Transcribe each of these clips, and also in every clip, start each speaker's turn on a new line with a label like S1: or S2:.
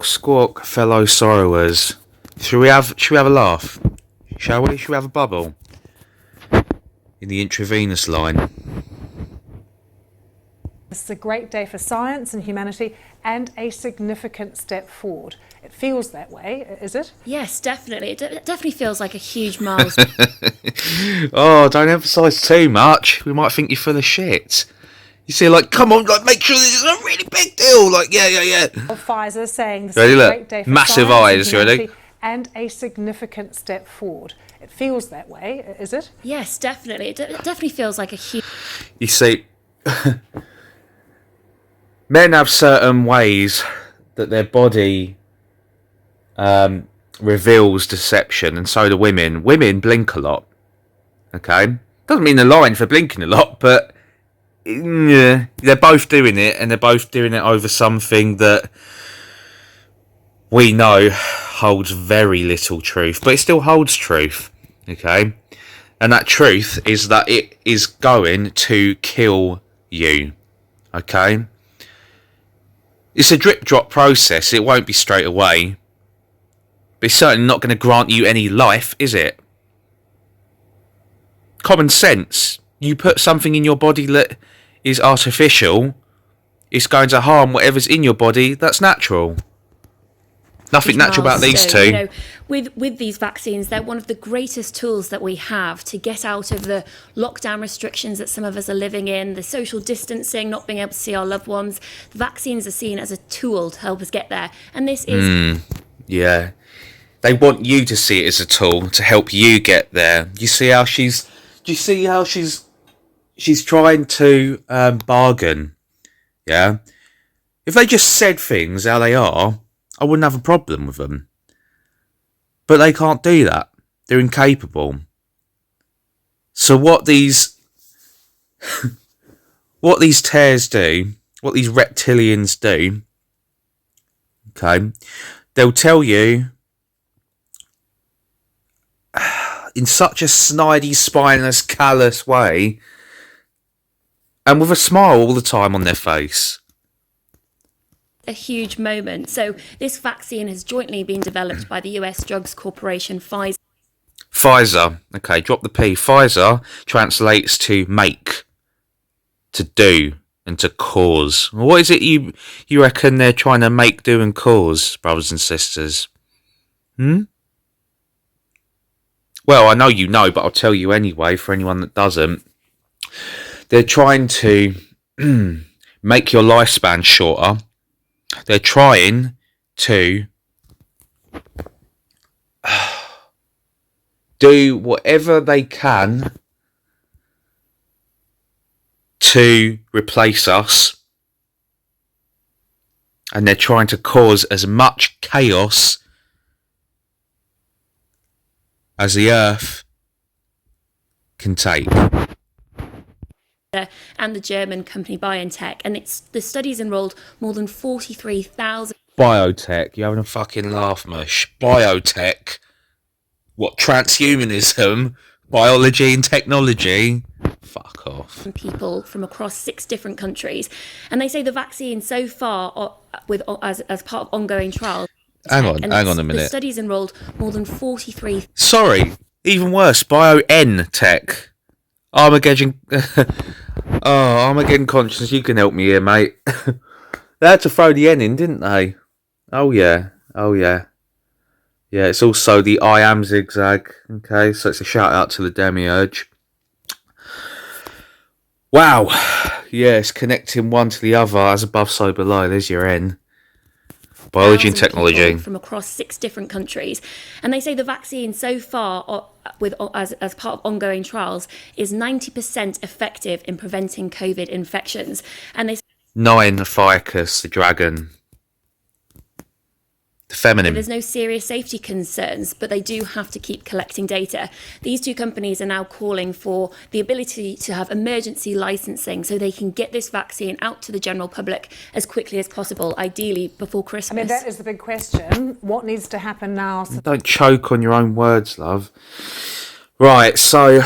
S1: squawk, fellow sorrowers. Should we have a laugh? Shall we? Should we have a bubble? In the intravenous line.
S2: This is a great day for science and humanity and a significant step forward. It feels that way, is it?
S3: Yes, definitely. It definitely feels like a huge milestone.
S1: Oh, don't emphasise too much. We might think you're full of shit. You see, like, come on, like, make sure this is a really big deal. Like, yeah.
S2: Pfizer saying this
S1: Ready,
S2: is a
S1: look.
S2: great day for
S1: Massive
S2: science
S1: eyes,
S2: and
S1: ready?
S2: humanity and a significant step forward. It feels that way, is it?
S3: Yes, definitely. It definitely feels like a huge...
S1: You see, men have certain ways that their body reveals deception, and so do women. Women blink a lot. Okay? Doesn't mean they're lying for blinking a lot, but yeah, they're both doing it, and they're both doing it over something that we know holds very little truth, but it still holds truth. Okay? And that truth is that it is going to kill you. Okay? It's a drip drop process. It won't be straight away. But it's certainly not going to grant you any life, is it? Common sense. You put something in your body that is artificial, it's going to harm whatever's in your body that's natural. Nothing natural about these two.
S3: You know, with these vaccines, they're one of the greatest tools that we have to get out of the lockdown restrictions that some of us are living in, the social distancing, not being able to see our loved ones. The vaccines are seen as a tool to help us get there. And this is...
S1: Yeah. They want you to see it as a tool to help you get there. You see how she's... Do you see how she's trying to bargain? Yeah? If they just said things how they are, I wouldn't have a problem with them. But they can't do that. They're incapable. So what these tares do, what these reptilians do, okay, they'll tell you in such a snidey, spineless, callous way, and with a smile all the time on their face.
S3: a huge moment. So this vaccine has jointly been developed by the US Drugs Corporation, Pfizer.
S1: Pfizer. Okay, drop the P. Pfizer translates to make, to do, and to cause. What is it you reckon they're trying to make, do, and cause, brothers and sisters? Well, I know you know, but I'll tell you anyway for anyone that doesn't. They're trying to make your lifespan shorter. They're trying to do whatever they can to replace us. And they're trying to cause as much chaos as the earth can take.
S3: And the German company BioNTech, and the studies enrolled more than 43,000.
S1: Biotech, you're having a fucking laugh, mush. Biotech? What, transhumanism? Biology and technology? Fuck off.
S3: People from across 6 different countries, and they say the vaccine so far, as part of ongoing trials.
S1: Hang on a minute.
S3: The studies enrolled more than 43.
S1: Sorry, even worse, BioNTech. Armageddon. Armageddon consciousness, you can help me here, mate. They had to throw the N in, didn't they? Oh yeah. Yeah, it's also the I am zigzag. Okay, so it's a shout out to the demiurge. Wow. Yes, connecting one to the other, as above, so below. There's your N. Biology and technology.
S3: From across 6 different countries. And they say the vaccine so far, as part of ongoing trials, is 90% effective in preventing COVID infections. And they
S1: 9 Ficus, the dragon. The feminine.
S3: There's no serious safety concerns, but they do have to keep collecting data. These 2 companies are now calling for the ability to have emergency licensing so they can get this vaccine out to the general public as quickly as possible, ideally before Christmas.
S2: I mean, that is the big question. What needs to happen now?
S1: Don't choke on your own words, love. Right, so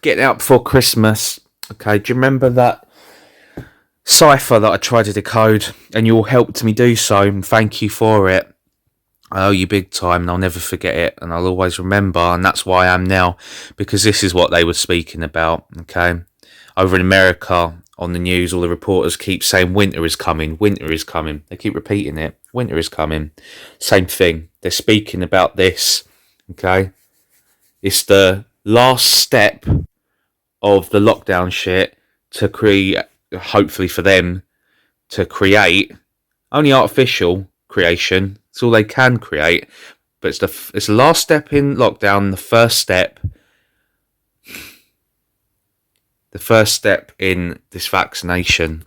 S1: getting out before Christmas. Okay, do you remember that cipher that I tried to decode, and you all helped me do so, and thank you for it. I owe you big time, and I'll never forget it, and I'll always remember, and that's why I am now, because this is what they were speaking about, okay? Over in America, on the news, all the reporters keep saying winter is coming, winter is coming. They keep repeating it, winter is coming. Same thing, they're speaking about this, okay? It's the last step of the lockdown shit to create, hopefully for them, to create only artificial creation. It's all they can create, but it's the last step in lockdown, the first step in this vaccination.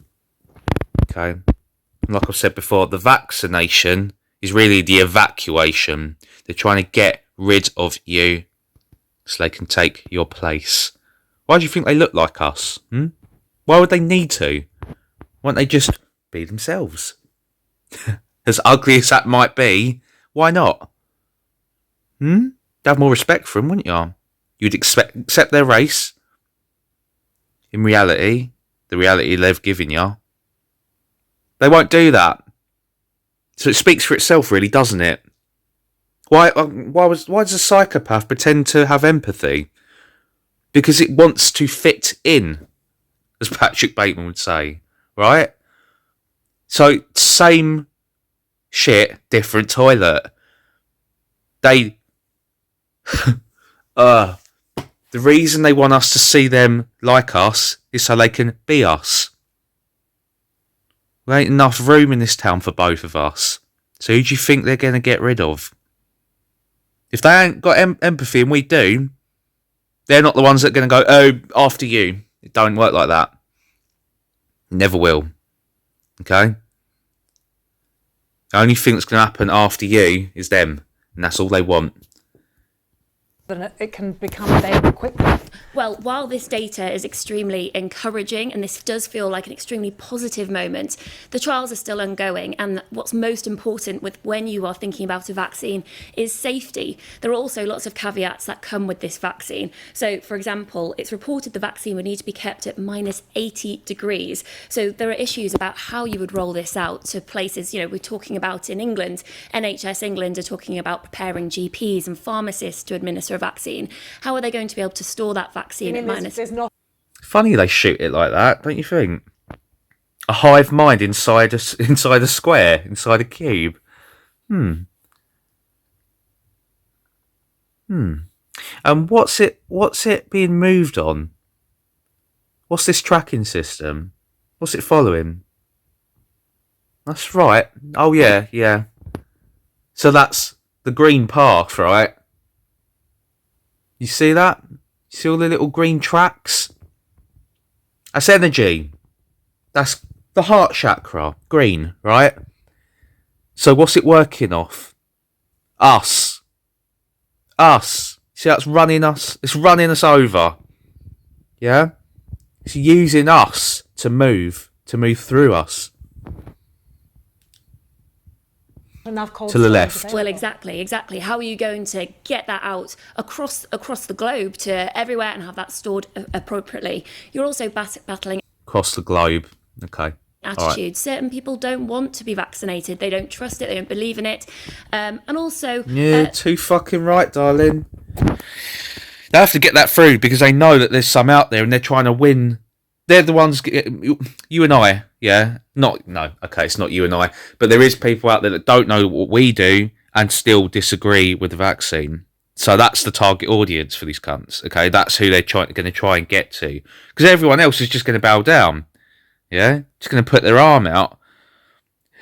S1: Okay, like I've said before, the vaccination is really the evacuation. They're trying to get rid of you so they can take your place. Why do you think they look like us? Why would they need to? Why don't they just be themselves? As ugly as that might be, why not? You'd have more respect for them, wouldn't you? You'd accept their race. In reality, the reality they've given you, they won't do that. So it speaks for itself, really, doesn't it? Why does a psychopath pretend to have empathy? Because it wants to fit in, as Patrick Bateman would say, right? So, same shit, different toilet. The reason they want us to see them like us is so they can be us. There ain't enough room in this town for both of us. So who do you think they're going to get rid of? If they ain't got empathy and we do, they're not the ones that are going to go, oh, after you. It don't work like that. Never will. Okay? The only thing that's going to happen after you is them. And that's all they want.
S2: Then it can become available quickly.
S3: Well, while this data is extremely encouraging, and this does feel like an extremely positive moment, the trials are still ongoing. And what's most important with when you are thinking about a vaccine is safety. There are also lots of caveats that come with this vaccine. So, for example, it's reported the vaccine would need to be kept at minus 80 degrees. So there are issues about how you would roll this out to places, we're talking about in England, NHS England are talking about preparing GPs and pharmacists to administer a vaccine. How are they going to be able to store that vaccine at minus?
S2: There's not.
S1: Funny they shoot it like that, don't you think? A hive mind inside a square, inside a cube. And what's it being moved on? What's this tracking system? What's it following? That's right. Oh yeah. So that's the green path, right? You see that? You see all the little green tracks? That's energy. That's the heart chakra. Green, right? So what's it working off? Us. See, that's running us. It's running us over. Yeah? It's using us to move through us.
S2: Enough cold
S1: To the
S2: storage
S1: left.
S2: available.
S3: Well, exactly. How are you going to get that out across the globe to everywhere and have that stored appropriately? You're also battling
S1: Across the globe. Okay.
S3: attitudes. Certain people don't want to be vaccinated. They don't trust it. They don't believe in it. And also...
S1: Yeah, too fucking right, darling. They have to get that through because they know that there's some out there and they're trying to win. They're the ones, you and I, yeah? It's not you and I. But there is people out there that don't know what we do and still disagree with the vaccine. So that's the target audience for these cunts, okay? That's who they're going to try and get to. Because everyone else is just going to bow down, yeah? Just going to put their arm out.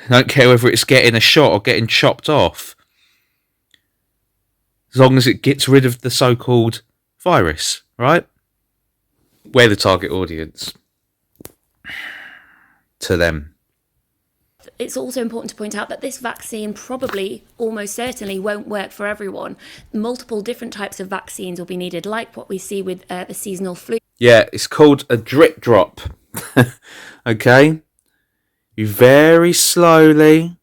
S1: Don't care whether it's getting a shot or getting chopped off. As long as it gets rid of the so-called virus, right? We're the target audience to them.
S3: It's also important to point out that this vaccine probably, almost certainly, won't work for everyone. Multiple different types of vaccines will be needed, like what we see with the seasonal flu.
S1: Yeah, it's called a drip drop. Okay? You very slowly,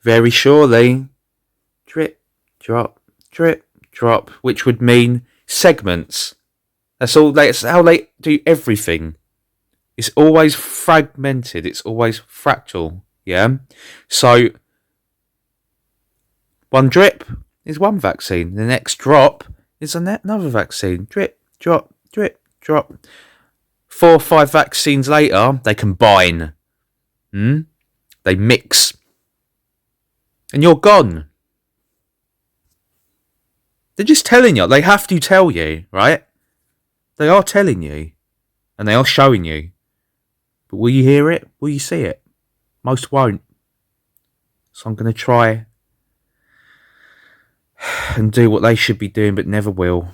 S1: very surely, drip, drop, which would mean segments. That's how they do everything. It's always fragmented. It's always fractal. Yeah. So one drip is one vaccine. The next drop is another vaccine. Drip, drop, drip, drop. 4 or 5 vaccines later, they combine. They mix. And you're gone. They're just telling you. They have to tell you, right? They are telling you. And they are showing you. But will you hear it? Will you see it? Most won't. So I'm going to try and do what they should be doing, but never will.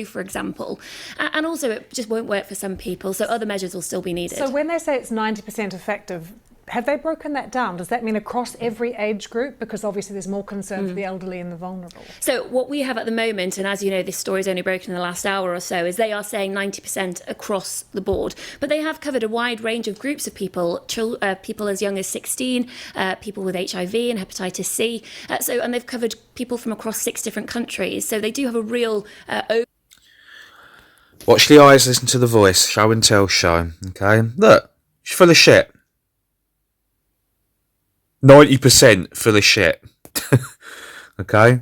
S3: For example, and also it just won't work for some people, so other measures will still be needed.
S2: So when they say it's 90% effective, have they broken that down? Does that mean across every age group? Because obviously there's more concern for the elderly and the vulnerable.
S3: So what we have at the moment, and as you know, this story's only broken in the last hour or so, is they are saying 90% across the board. But they have covered a wide range of groups of people, people as young as 16, people with HIV and hepatitis C. And they've covered people from across 6 different countries. So they do have a real
S1: Watch the eyes, listen to the voice. Show and tell show. Okay? Look, she's full of shit. 90% full of shit. Okay?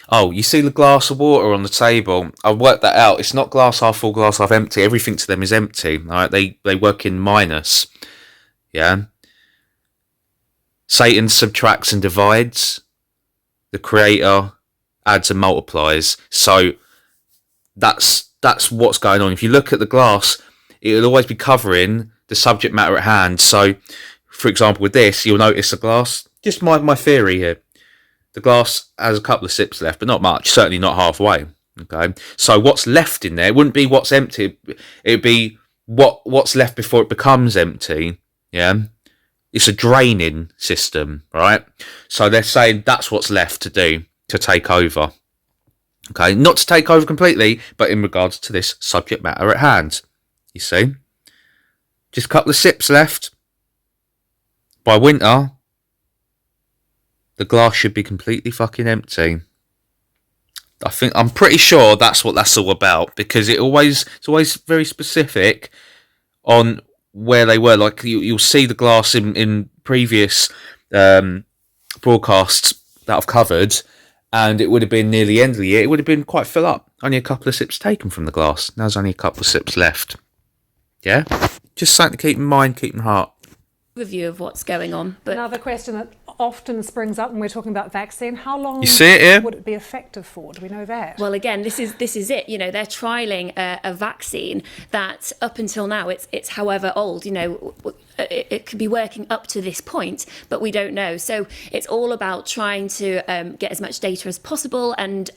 S1: Oh, you see the glass of water on the table? I've worked that out. It's not glass half full, glass half empty. Everything to them is empty. Alright? They work in minus. Yeah? Satan subtracts and divides. The Creator adds and multiplies. So that's what's going on. If you look at the glass, it'll always be covering the subject matter at hand. So, for example, with this, you'll notice the glass, just my theory here, the glass has a couple of sips left, but not much, certainly not halfway. Okay, so what's left in there wouldn't be what's empty, it'd be what's left before it becomes empty. Yeah, it's a draining system, right? So they're saying that's what's left to do, to take over. Okay, not to take over completely, but in regards to this subject matter at hand. You see? Just a couple of sips left. By winter, the glass should be completely fucking empty. I'm pretty sure that's what that's all about, because it's always very specific on where they were. Like you'll see the glass in previous broadcasts that I've covered, and it would have been near the end of the year. It would have been quite full up. Only a couple of sips taken from the glass. Now there's only a couple of sips left. Yeah? Just something to keep in mind, keep in heart.
S3: Overview of what's going on. But
S2: Another question that often springs up when we're talking about vaccine, how long
S1: You see it here?
S2: would it be effective for? Do we know that?
S3: well, again, this is it. You know, they're trialing a vaccine that up until now it's however old. You know, it could be working up to this point, but we don't know. So it's all about trying to get as much data as possible and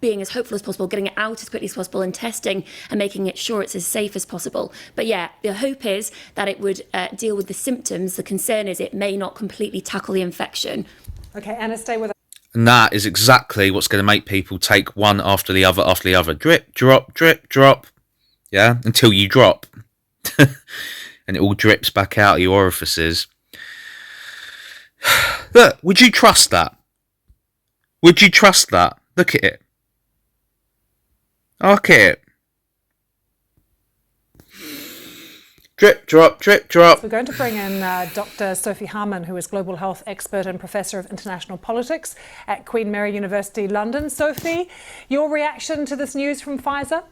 S3: being as hopeful as possible, getting it out as quickly as possible, and testing and making it sure it's as safe as possible. But yeah, the hope is that it would deal with the symptoms. The concern is it may not completely tackle the infection.
S2: Okay, Anna, stay with us.
S1: And that is exactly what's going to make people take one after the other after the other. Drip, drop, drip, drop. Yeah, until you drop. And it all drips back out of your orifices. Look, would you trust that? Would you trust that? Look at it. Look at it. Drip, drop, drip, drop.
S2: We're going to bring in Dr. Sophie Harman, who is Global Health Expert and Professor of International Politics at Queen Mary University, London. Sophie, your reaction to this news from Pfizer?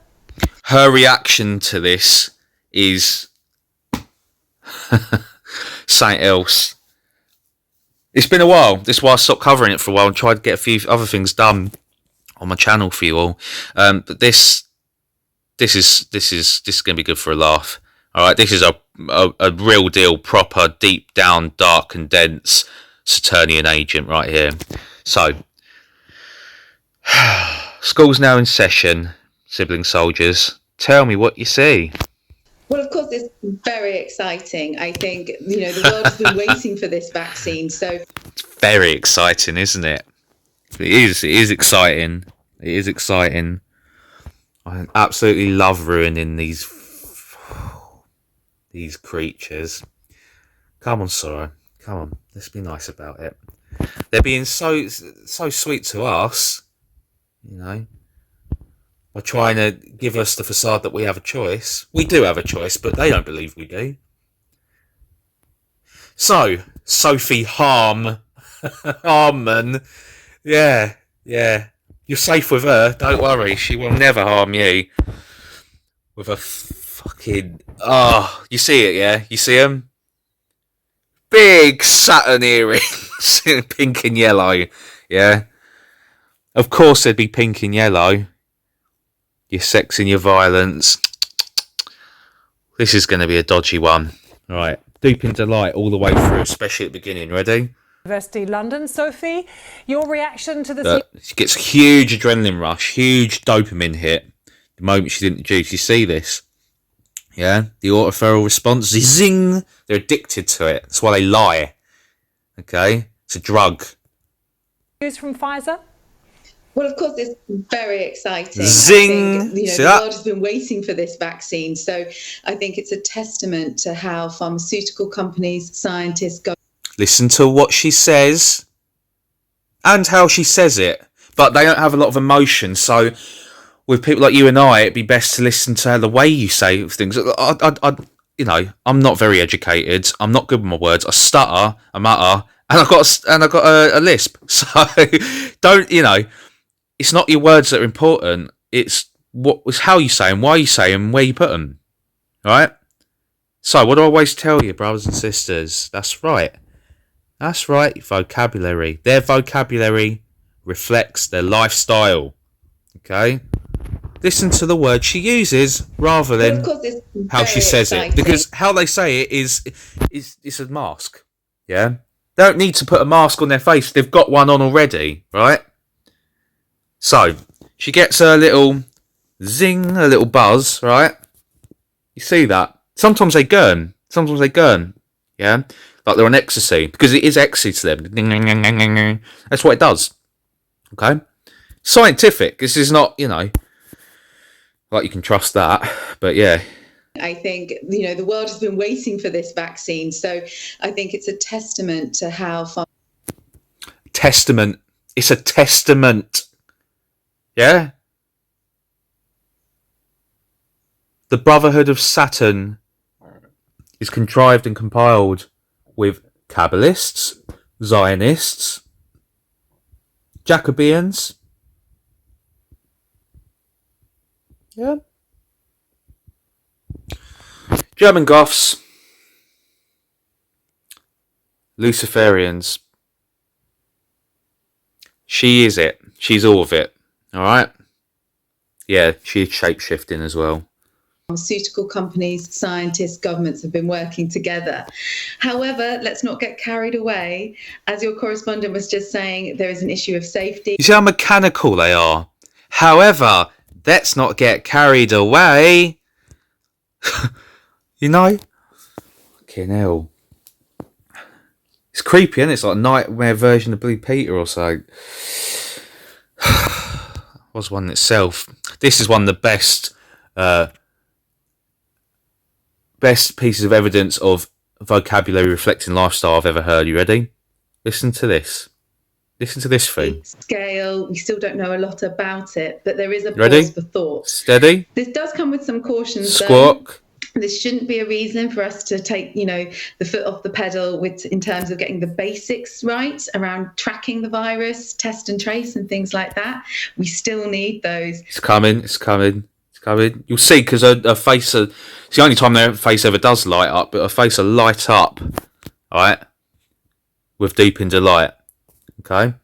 S1: Her reaction to this is something else. It's been a while. This is why I stopped covering it for a while and tried to get a few other things done on my channel for you all. But this is going to be good for a laugh. All right, this is a real deal, proper, deep down, dark and dense Saturnian agent right here. So, school's now in session, sibling soldiers. Tell me what you see.
S4: Well, of course, it's very exciting. I think, you know, the world has been waiting for this vaccine. So
S1: it's very exciting, isn't it? It is exciting. It is exciting. I absolutely love ruining these creatures. Come on, Sorrow. Come on. Let's be nice about it. They're being so sweet to us, you know. are trying to give us the facade that we have a choice. We do have a choice, but they don't believe we do. So, Sophie Harman, yeah, you're safe with her. Don't worry, she will never harm you. With a fucking you see it, yeah? You see them? Big Saturn earrings, pink and yellow, yeah. Of course, they'd be pink and yellow. Your sex and your violence. This is going to be a dodgy one. All right. Deep in delight all the way through, especially at the beginning. Ready?
S2: University London. Sophie, your reaction to this?
S1: She gets a huge adrenaline rush, huge dopamine hit the moment she's introduced. You see this? Yeah? The autoreferral response, zing! They're addicted to it. That's why they lie. Okay? It's a drug.
S2: News from Pfizer?
S4: Well, of course, it's very exciting.
S1: Zing!
S4: I think, the world has been waiting for this vaccine. So I think it's a testament to how pharmaceutical companies, scientists go.
S1: Listen to what she says and how she says it. But they don't have a lot of emotion. So with people like you and I, it'd be best to listen to the way you say things. I'm not very educated. I'm not good with my words. I stutter, I mutter, and I've got a lisp. So don't, it's not your words that are important. It's how you say them, why you say them, where you put them. All right? So what do I always tell you, brothers and sisters? That's right. That's right, vocabulary. Their vocabulary reflects their lifestyle. Okay? Listen to the words she uses rather than how she says it. Because how they say it is a mask. Yeah? They don't need to put a mask on their face. They've got one on already, right? So, she gets her little zing, a little buzz, right? You see that? Sometimes they gurn. Yeah? Like they're on ecstasy. Because it is ecstasy to them. That's what it does. Okay? Scientific. This is not, like you can trust that. But yeah.
S4: I think, the world has been waiting for this vaccine. So I think it's a testament to how...
S1: Testament. It's a testament. Yeah? The Brotherhood of Saturn is contrived and compiled with Kabbalists, Zionists, Jacobeans. Yeah. German Goths, Luciferians. She is it. She's all of it. Alright? Yeah, she's shape-shifting as well.
S4: Pharmaceutical companies, scientists, governments have been working together. However, let's not get carried away. As your correspondent was just saying, there is an issue of safety.
S1: You see how mechanical they are? However, let's not get carried away. Fucking hell. It's creepy, isn't it? It's like a nightmare version of Blue Peter or so. Was one itself. This is one of the best pieces of evidence of vocabulary reflecting lifestyle I've ever heard. You ready? Listen to this. Listen to this thing.
S4: Scale. We still don't know a lot about it, but there is a pause for thought.
S1: Steady.
S4: This does come with some cautions.
S1: Squawk.
S4: This shouldn't be a reason for us to take, the foot off the pedal in terms of getting the basics right around tracking the virus, test and trace and things like that. We still need those. It's coming.
S1: You'll see, because her face, it's the only time her face ever does light up, but her face will light up, all right, with deep in delight. Okay?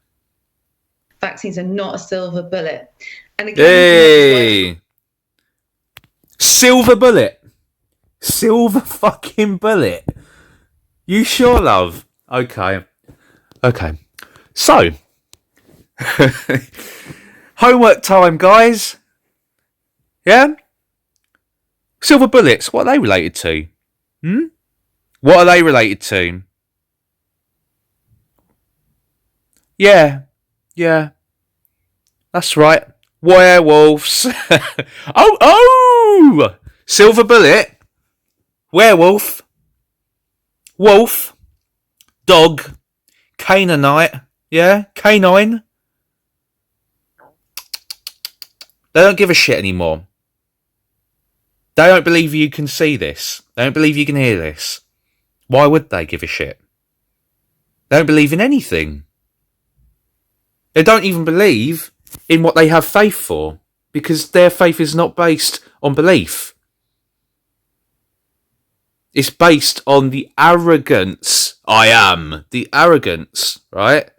S4: Vaccines are not a silver bullet. And again,
S1: hey! Silver bullet! Silver fucking bullet! You sure, love? Okay. So, homework time, guys. Yeah? Silver bullets, what are they related to? What are they related to? Yeah. That's right. Werewolves. Oh! Silver bullet. Werewolf. Wolf. Dog. Canaanite. Yeah? Canine. They don't give a shit anymore. They don't believe you can see this. They don't believe you can hear this. Why would they give a shit? They don't believe in anything. They don't even believe in what they have faith for, because their faith is not based on belief. It's based on the arrogance. The arrogance, right?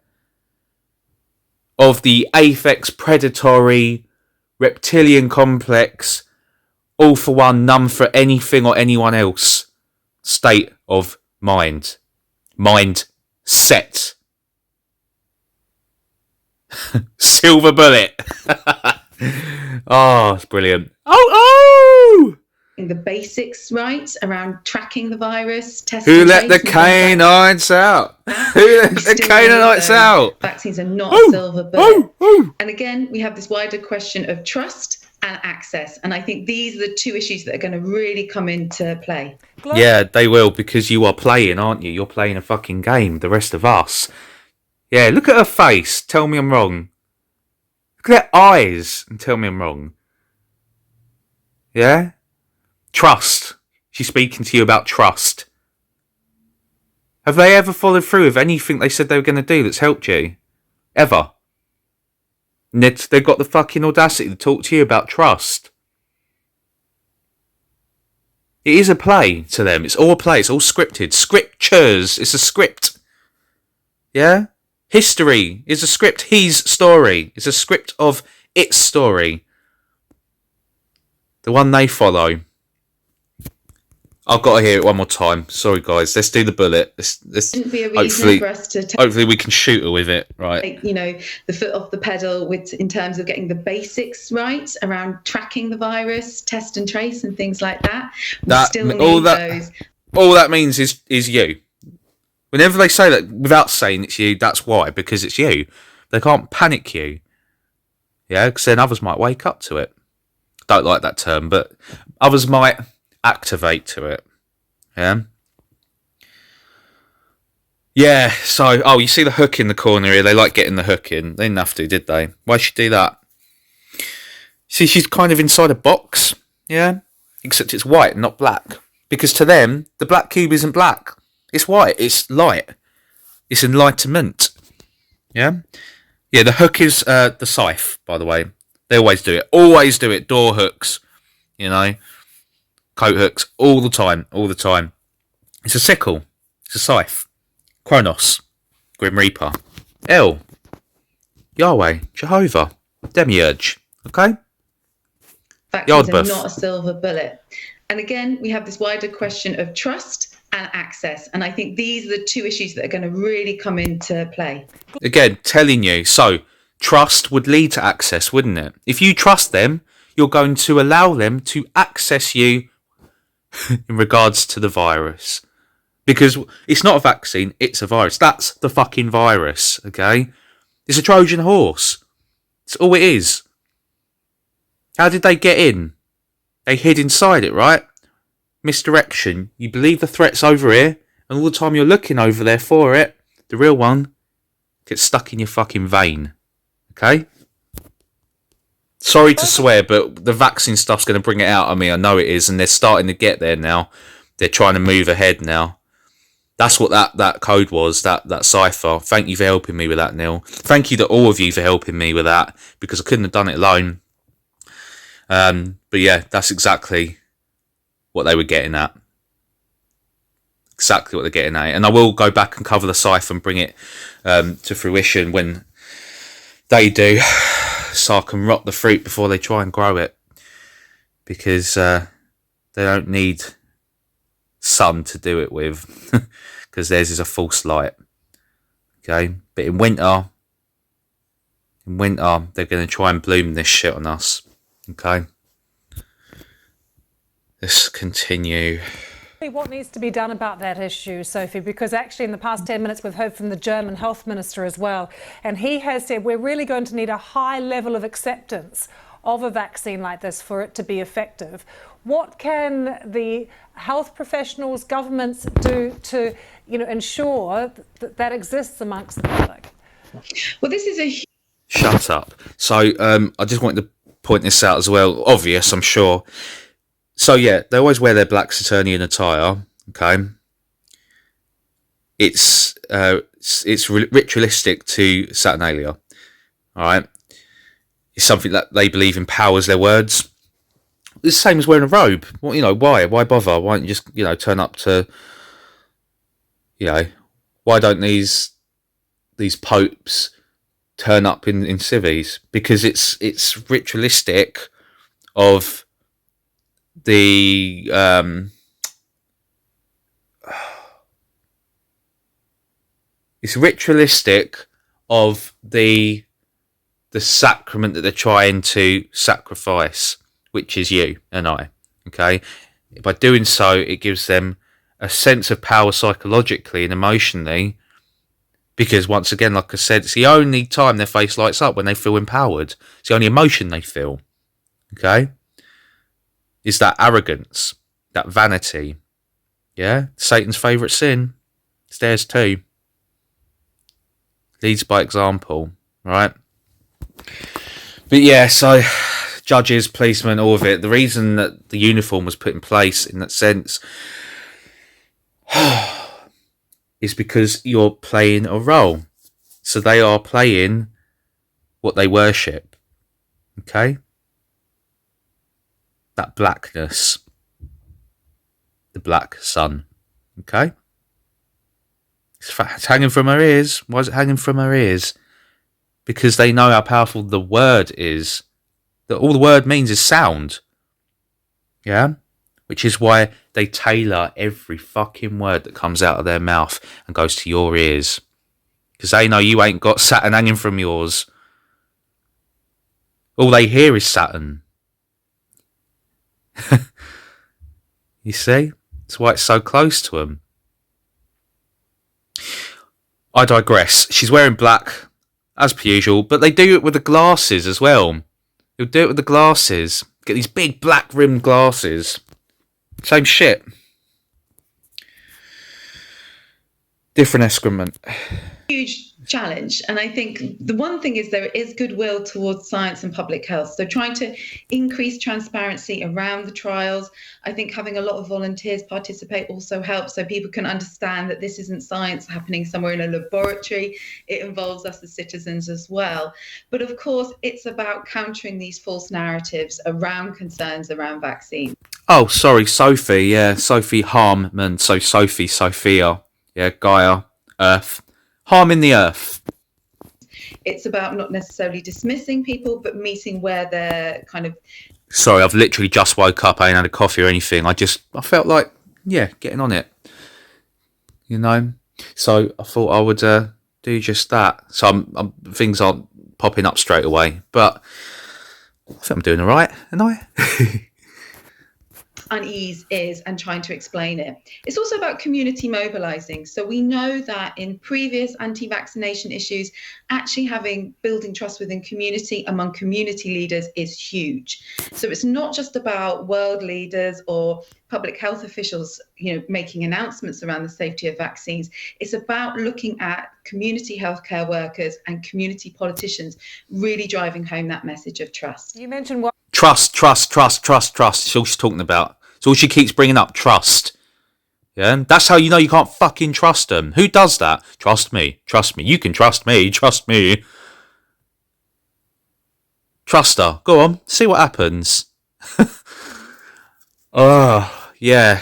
S1: Of the apex predatory reptilian complex, all for one, none for anything or anyone else state of mind. Mindset. Silver bullet. Oh, it's brilliant. Oh!
S4: The basics right around tracking the virus, testing.
S1: Who let the Canaanites out? Who let the Canaanites out?
S4: Vaccines are not a silver bullet. And again, we have this wider question of trust and access. And I think these are the two issues that are going to really come into play.
S1: Yeah, they will, because you are playing, aren't you? You're playing a fucking game, the rest of us. Yeah, look at her face. Tell me I'm wrong. Look at her eyes and tell me I'm wrong. Yeah? Trust. She's speaking to you about trust. Have they ever followed through with anything they said they were going to do that's helped you? Ever? And they've got the fucking audacity to talk to you about trust. It is a play to them. It's all a play. It's all scripted. Scriptures. It's a script. Yeah? History is a script. His story is a script of its story. The one they follow. I've got to hear it one more time. Sorry, guys. Let's do the bullet. Let's
S4: be a reason for us to
S1: hopefully we can shoot her with it, right?
S4: Take, the foot off the pedal in terms of getting the basics right around tracking the virus, test and trace, and things like that.
S1: All that means is you. Whenever they say that without saying it's you, that's why, because it's you. They can't panic you. Yeah, because then others might wake up to it. Don't like that term, but others might activate to it. Yeah, so you see the hook in the corner here. They like getting the hook in. They didn't have to, did they? Why should she do that? See, she's kind of inside a box. Yeah, except it's white, not black, because to them the black cube isn't black. It's white. It's light. It's enlightenment. Yeah. The hook is the scythe, by the way. They always do it. Always do it. Door hooks, coat hooks, all the time. It's a sickle. It's a scythe. Kronos, Grim Reaper, El, Yahweh, Jehovah, Demiurge. Okay.
S4: Vaccines are not a silver bullet. And again, we have this wider question of trust and access. And I think these are the two issues that are going to really come into play.
S1: Again, telling you. So, trust would lead to access, wouldn't it? If you trust them, you're going to allow them to access you in regards to the virus. Because it's not a vaccine, it's a virus. That's the fucking virus, okay? It's a Trojan horse. It's all it is. How did they get in? They hid inside it, right? Misdirection. You believe the threat's over here, and all the time you're looking over there for it, the real one gets stuck in your fucking vein. Okay? Sorry to swear, but the vaccine stuff's going to bring it out. I mean, I know it is, and they're starting to get there now. They're trying to move ahead now. That's what that code was, that cipher. Thank you for helping me with that, Neil. Thank you to all of you for helping me with that, because I couldn't have done it alone. But yeah, that's exactly what they were getting at. Exactly what they're getting at. And I will go back and cover the cipher and bring it to fruition when they do, so I can rot the fruit before they try and grow it. Because they don't need sun to do it with, because theirs is a false light. Okay, but in winter they're going to try and bloom this shit on us. Okay, let's continue.
S2: What needs to be done about that issue, Sophie? Because actually in the past 10 minutes we've heard from the German health minister as well, and he has said we're really going to need a high level of acceptance of a vaccine like this for it to be effective. What can the health professionals, governments do to, ensure that that exists amongst the public?
S4: Well, this is a...
S1: Shut up. So I just wanted to point this out as well. Obvious, I'm sure. So yeah, they always wear their black Saturnian attire. Okay, it's ritualistic to Saturnalia. All right, it's something that they believe empowers their words. It's the same as wearing a robe. Well, you know, why? Why bother? Why don't you just, you know, turn up to, you know, why don't these popes turn up in civvies? Because it's ritualistic of the it's ritualistic of the sacrament that they're trying to sacrifice, which is you and I. Okay, by doing so, it gives them a sense of power psychologically and emotionally, because once again, like I said, it's the only time their face lights up, when they feel empowered. It's the only emotion they feel. Okay, is that arrogance, that vanity. Yeah, Satan's favourite sin. It's theirs too. Leads by example, right? But yeah, so judges, policemen, all of it. The reason that the uniform was put in place in that sense is because you're playing a role. So they are playing what they worship. Okay? That blackness. The black sun. Okay? It's hanging from her ears. Why is it hanging from her ears? Because they know how powerful the word is. That all the word means is sound. Yeah? Which is why they tailor every fucking word that comes out of their mouth and goes to your ears. Because they know you ain't got Saturn hanging from yours. All they hear is Saturn. You see? That's why it's so close to them. I digress. She's wearing black, as per usual, but they do it with the glasses as well. They'll do it with the glasses. Get these big black rimmed glasses. Same shit. Different excrement.
S4: Huge challenge, and I think the one thing is there is goodwill towards science and public health, so trying to increase transparency around the trials. I think having a lot of volunteers participate also helps, so people can understand that this isn't science happening somewhere in a laboratory. It involves us as citizens as well. But of course, it's about countering these false narratives around concerns around vaccines.
S1: Oh, sorry, Sophie. Yeah, Sophie Harmon. So Sophie, Sophia. Yeah, Gaia, Earth. Harming the earth.
S4: It's about not necessarily dismissing people, but meeting where they're kind of...
S1: Sorry, I've literally just woke up. I ain't had a coffee or anything. I felt like, yeah, getting on it. You know? So I thought I would do just that. So things aren't popping up straight away. But I think I'm doing all right, aren't I?
S4: Unease is, and trying to explain it. It's also about community mobilizing. So we know that in previous anti-vaccination issues, actually building trust within community among community leaders is huge. So it's not just about world leaders or public health officials, making announcements around the safety of vaccines. It's about looking at community healthcare workers and community politicians really driving home that message of trust.
S2: You mentioned what?
S1: Trust. It's all she's talking about. It's all she keeps bringing up, trust. Yeah, that's how you know you can't fucking trust them. Who does that? Trust me. You can trust me. Trust me. Trust her. Go on. See what happens. Oh, yeah.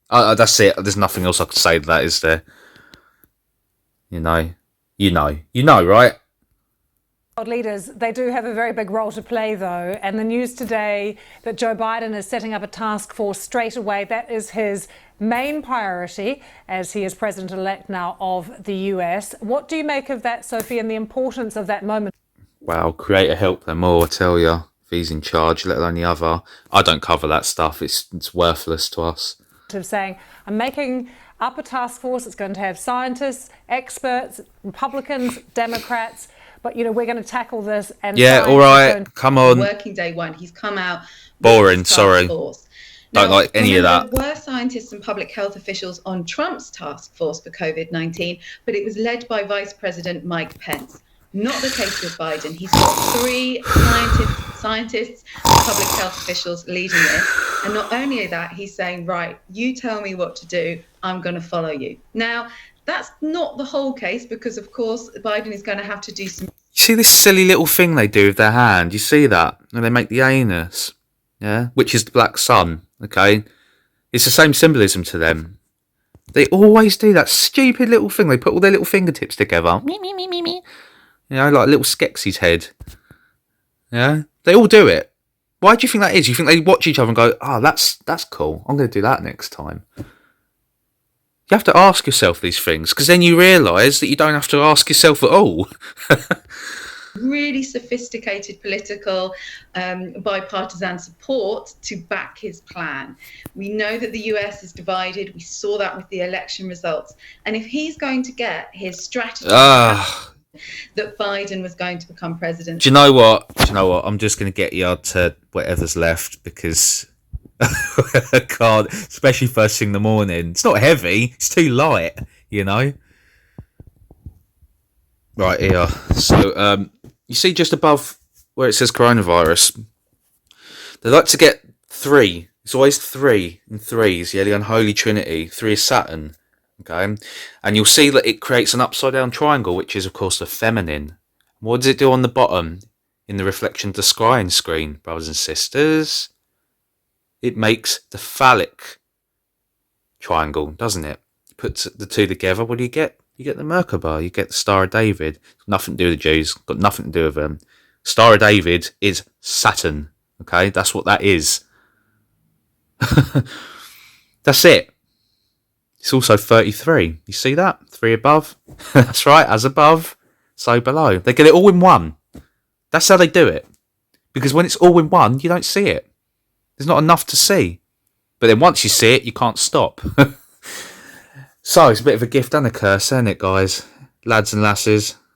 S1: That's it. There's nothing else I could say to that, is there? You know, right?
S2: Leaders, they do have a very big role to play, though. And the news today that Joe Biden is setting up a task force straight away, that is his main priority as he is president-elect now of the US. What do you make of that, Sophie, and the importance of that moment?
S1: Wow, creator help them all, I tell you. If he's in charge, let alone the other. I don't cover that stuff. It's worthless to us.
S2: Of saying, I'm making up a task force. It's going to have scientists, experts, Republicans, Democrats. But, we're going to tackle this. And
S1: yeah, all right, come on.
S4: Working day one, he's come out.
S1: Boring, sorry.
S4: Force.
S1: Don't like any of that.
S4: There were scientists and public health officials on Trump's task force for COVID-19, but it was led by Vice President Mike Pence. Not the case with Biden. He's got 3 scientists scientists and public health officials leading this. And not only that, he's saying, right, you tell me what to do, I'm going to follow you. Now, that's not the whole case, because, of course, Biden is going to have to do some.
S1: You see this silly little thing they do with their hand? You see that? And they make the anus, yeah, which is the black sun, okay? It's the same symbolism to them. They always do that stupid little thing. They put all their little fingertips together. Me, me, me, me, me. You know, like a little Skeksis head. Yeah? They all do it. Why do you think that is? You think they watch each other and go, oh, that's cool. I'm going to do that next time. You have to ask yourself these things, because then you realise that you don't have to ask yourself at all.
S4: Really sophisticated political bipartisan support to back his plan. We know that the US is divided. We saw that with the election results. And if he's going to get his strategy that Biden was going to become president.
S1: Do you know what? I'm just going to get you to whatever's left, because I can't, especially first thing in the morning. It's not heavy. It's too light, you know. Right here. So, you see just above where it says coronavirus, they like to get 3. It's always 3 in threes, yeah, the unholy trinity. 3 is Saturn, okay? And you'll see that it creates an upside down triangle, which is, of course, the feminine. What does it do on the bottom in the reflection of the scrying screen, brothers and sisters? It makes the phallic triangle, doesn't it? You put the two together, what do you get? You get the Merkaba, you get the Star of David. Nothing to do with the Jews, got nothing to do with them. Star of David is Saturn, okay? That's what that is. That's it. It's also 33. You see that? 3 above. That's right, as above, so below. They get it all in one. That's how they do it. Because when it's all in one, you don't see it. There's not enough to see. But then once you see it, you can't stop. So, it's a bit of a gift and a curse, isn't it, guys? Lads and lasses.